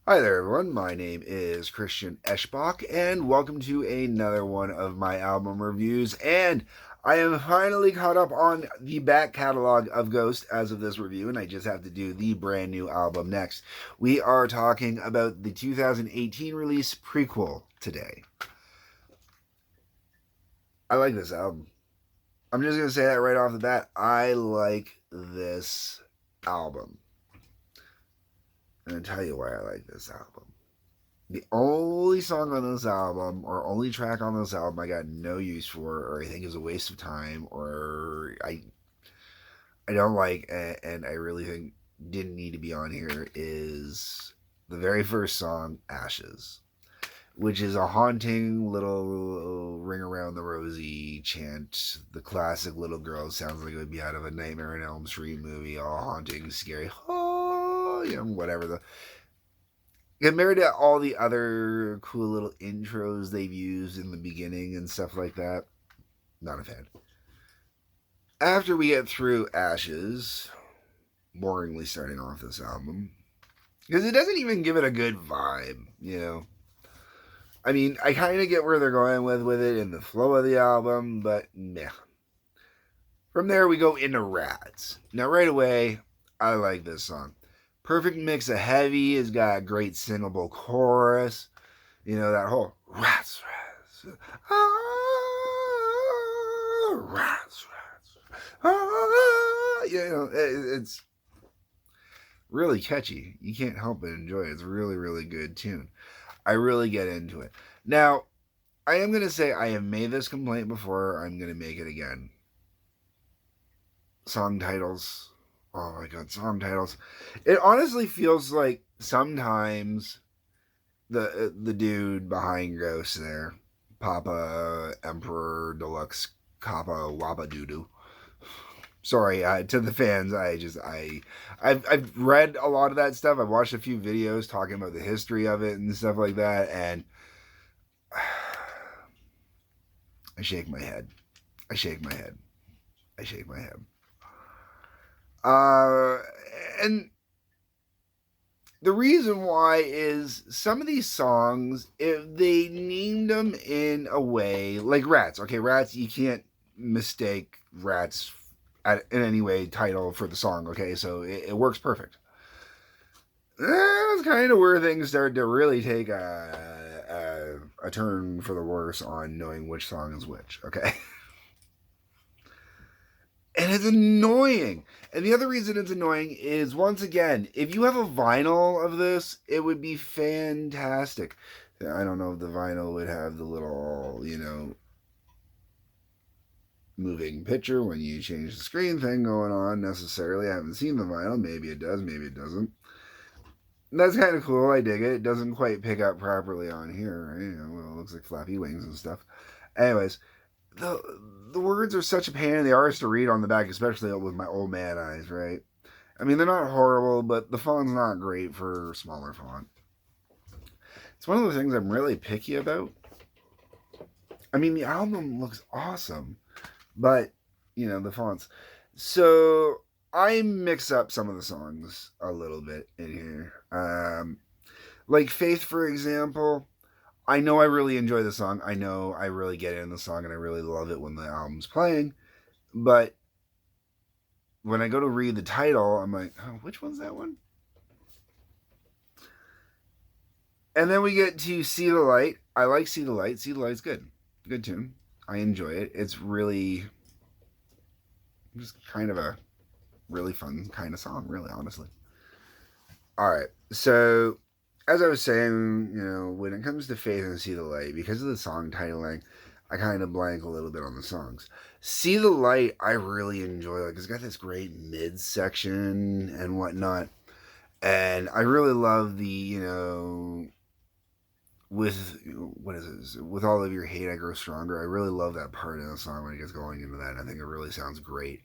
Hi there, everyone. My name is Christian Eschbach, and welcome to another one of my album reviews. And I am finally caught up on the back catalog of Ghost as of this review, and I just have to do the brand new album next. We are talking about the 2018 release Prequelle today. I like this album. I'm just going to say that right off the bat. I like this album. And I'll tell you why I like this album. The only song on this album, or only track on this album, I got no use for, or I think is a waste of time, or I don't like, and I really think didn't need to be on here, is the very first song, "Ashes," which is a haunting little "Ring Around the Rosie" chant. The classic little girl sounds like it would be out of a Nightmare on Elm Street movie, all haunting, scary, oh, whatever the compared to all the other cool little intros they've used in the beginning and stuff like that, not a fan. After we get through Ashes, boringly starting off this album, because it doesn't even give it a good vibe. I mean, I kind of get where they're going with it in the flow of the album, but meh. From there, we go into Rats. Now, right away, I like this song. Perfect mix of heavy. It's got a great singable chorus. That whole rats, rats, rats, rats, it's really catchy. You can't help but enjoy it. It's a really, really good tune. I really get into it. Now, I am going to say I have made this complaint before. I'm going to make it again. Song titles. Oh my god, song titles. It honestly feels like sometimes the dude behind Ghost there, Papa Emperor Deluxe Kappa Wabba Doodoo. Sorry, to the fans. I've read a lot of that stuff. I've watched a few videos talking about the history of it and stuff like that, and I shake my head. I shake my head. I shake my head. Uh, and the reason why is some of these songs, if they named them in a way like Rats. Okay, Rats, you can't mistake Rats in any way title for the song. Okay, so it works perfect. That's kind of where things start to really take a turn for the worse on knowing which song is which. Okay. And it's annoying. And the other reason it's annoying is, once again, if you have a vinyl of this, it would be fantastic. I don't know if the vinyl would have the little, moving picture when you change the screen thing going on necessarily. I haven't seen the vinyl. Maybe it does, maybe it doesn't. That's kind of cool. I dig it. It doesn't quite pick up properly on here. It looks like flappy wings and stuff. Anyways, the the words are such a pain in the arse to read on the back, especially with my old man eyes, right? I mean, they're not horrible, but the font's not great for smaller font. It's one of the things I'm really picky about. I mean, the album looks awesome, but, the fonts. So I mix up some of the songs a little bit in here. Like Faith, for example. I know I really enjoy the song. I know I really get in the song, and I really love it when the album's playing. But when I go to read the title, I'm like, oh, which one's that one? And then we get to See the Light. I like See the Light. See the Light's good. Good tune. I enjoy it. It's really just kind of a really fun kind of song, really, honestly. All right. So, as I was saying, when it comes to Faith and See the Light, because of the song titling, I kind of blank a little bit on the songs. See the Light, I really enjoy. Like, it's got this great mid section and whatnot. And I really love with, what is it? With all of your hate, I grow stronger. I really love that part in the song when it gets going into that. I think it really sounds great.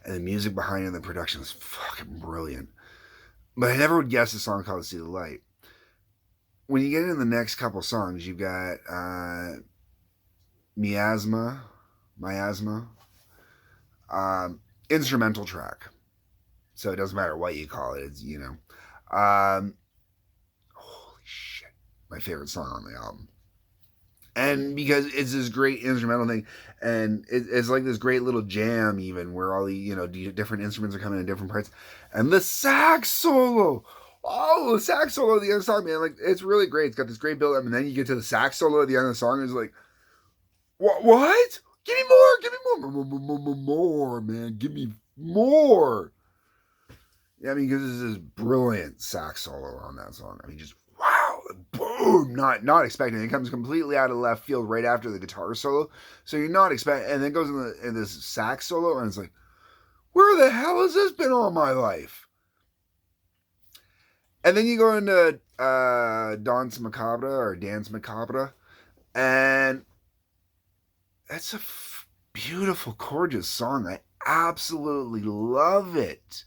And the music behind it and the production is fucking brilliant. But I never would guess a song called See the Light. When you get into the next couple songs, you've got Miasma, instrumental track. So it doesn't matter what you call it. It's, holy my favorite song on the album. And because it's this great instrumental thing, and it's like this great little jam, even where all the different instruments are coming in different parts, and the sax solo. Oh, the sax solo at the end of the song, man! Like it's really great. It's got this great build up, and then you get to the sax solo at the end of the song, and it's like, what? Give me more! Give me more, man! Give me more! Yeah, I mean, because this is brilliant sax solo on that song. I mean, just wow, boom! Not expecting it. It comes completely out of left field right after the guitar solo, so you're not expecting. And then it goes in this sax solo, and it's like, where the hell has this been all my life? And then you go into Dance Macabre, and that's a beautiful, gorgeous song. I absolutely love it.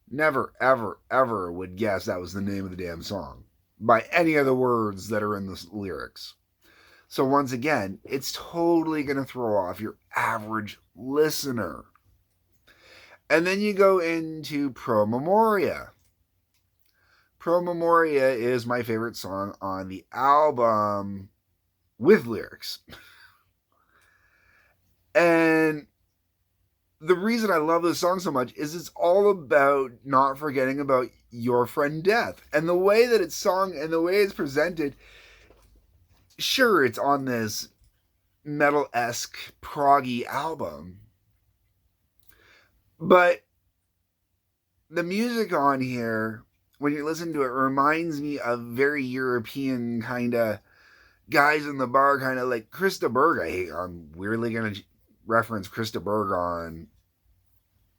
Never, ever, ever would guess that was the name of the damn song by any of the words that are in the lyrics. So once again, it's totally going to throw off your average listener. And then you go into Pro Memoria. Pro Memoria is my favorite song on the album with lyrics. And the reason I love this song so much is it's all about not forgetting about your friend death. And the way that it's sung and the way it's presented, sure, it's on this metal-esque proggy album, but the music on here, when you listen to it, reminds me of very European kind of guys in the bar, kind of like Krista Berg. I'm weirdly going to reference Krista Berg on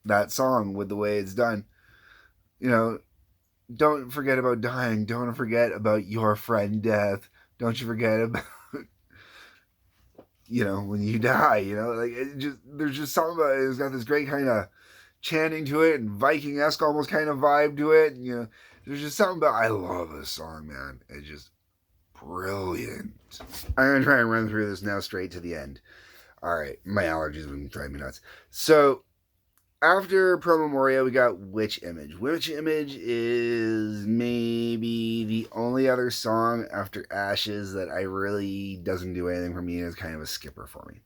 that song with the way it's done. Don't forget about dying. Don't forget about your friend death. Don't you forget about when you die. Like there's just something about it. It's got this great kind of chanting to it and Viking-esque almost kind of vibe to it. And, there's just something about. I love this song, man. It's just brilliant. I'm gonna try and run through this now straight to the end. All right, my allergies have been driving me nuts. So after Pro Memoria, we got Witch Image. Witch Image is maybe the only other song after Ashes that I really doesn't do anything for me and is kind of a skipper for me.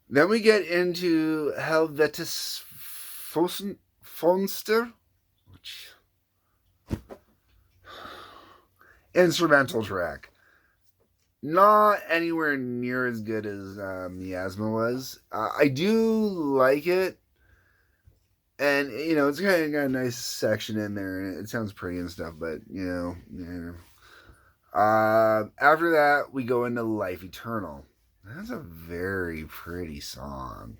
Then we get into Helvetis Fonster, which instrumental track. Not anywhere near as good as Miasma was. I do like it. And, it's kind of got a nice section in there. And it sounds pretty and stuff. But, after that, we go into Life Eternal. That's a very pretty song.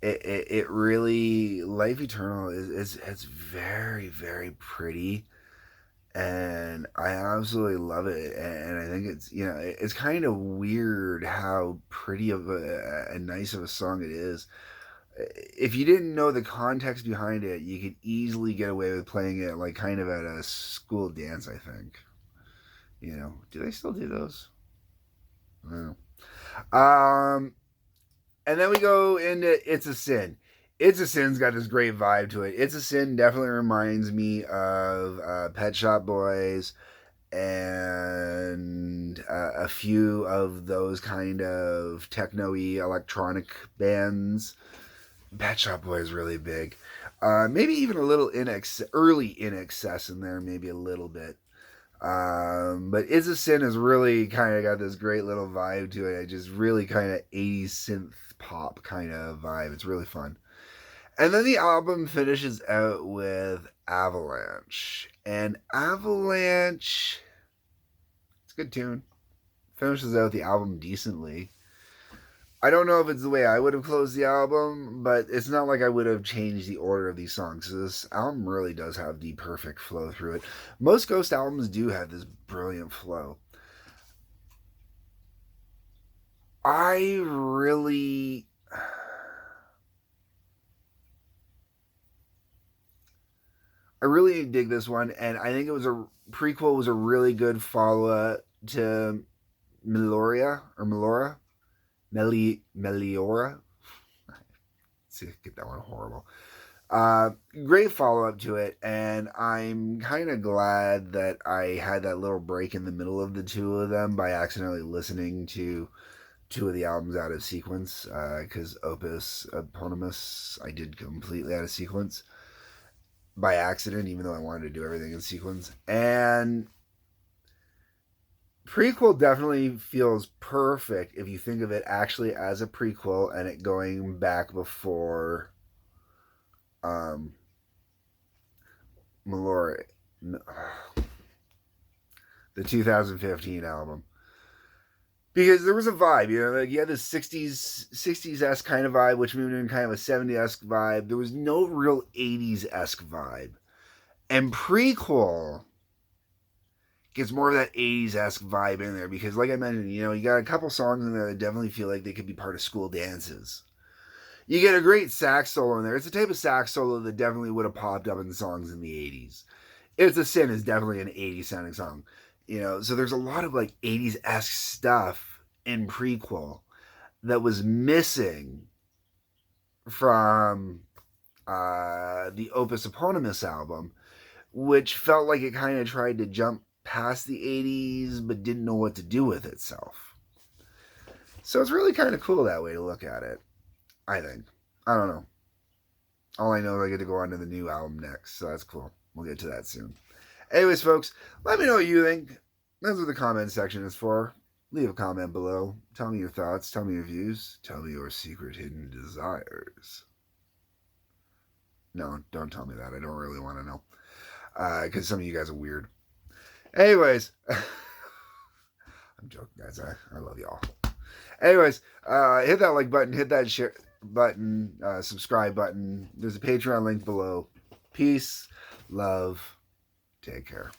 It really... Life Eternal it's very, very pretty. And I absolutely love it, and I think it's kind of weird how pretty of a nice of a song it is. If you didn't know the context behind it, you could easily get away with playing it like kind of at a school dance, I think. Do they still do those? I don't know. And then we go into It's a Sin. It's a Sin's got this great vibe to it. It's a Sin definitely reminds me of Pet Shop Boys and a few of those kind of techno-y electronic bands. Pet Shop Boys really big. Maybe even a little early In Excess in there, maybe a little bit. But It's a Sin has really kind of got this great little vibe to it. It just really kind of 80s synth pop kind of vibe. It's really fun. And then the album finishes out with Avalanche. And Avalanche, it's a good tune. Finishes out the album decently. I don't know if it's the way I would have closed the album, but it's not like I would have changed the order of these songs. This album really does have the perfect flow through it. Most Ghost albums do have this brilliant flow. I really dig this one, and I think Prequelle was a really good follow-up to Memoria. See, get that one horrible. Great follow-up to it, and I'm kind of glad that I had that little break in the middle of the two of them by accidentally listening to two of the albums out of sequence, because Opus Eponymous I did completely out of sequence by accident, even though I wanted to do everything in sequence. And Prequelle definitely feels perfect if you think of it actually as a prequel and it going back before Memoria, the 2015 album. Because there was a vibe, you know, like you had this 60s-esque kind of vibe, which moved in kind of a 70s-esque vibe. There was no real 80s-esque vibe. And Prequelle gets more of that 80s-esque vibe in there because, like I mentioned, you know, you got a couple songs in there that definitely feel like they could be part of school dances. You get a great sax solo in there. It's the type of sax solo that definitely would have popped up in the songs in the 80s. It's a Sin is definitely an 80s sounding song. You know, so there's a lot of like 80s-esque stuff in Prequelle that was missing from the Opus Eponymous album, which felt like it kind of tried to jump past the 80s but didn't know what to do with itself. So it's really kind of cool that way to look at it, I think. I don't know. All I know is I get to go on to the new album next, so that's cool. We'll get to that soon. Anyways, folks, let me know what you think. That's what the comment section is for. Leave a comment below. Tell me your thoughts. Tell me your views. Tell me your secret hidden desires. No, don't tell me that. I don't really want to know. Because some of you guys are weird. Anyways. I'm joking, guys. I love y'all. Anyways, hit that like button. Hit that share button. Subscribe button. There's a Patreon link below. Peace. Love. Take care.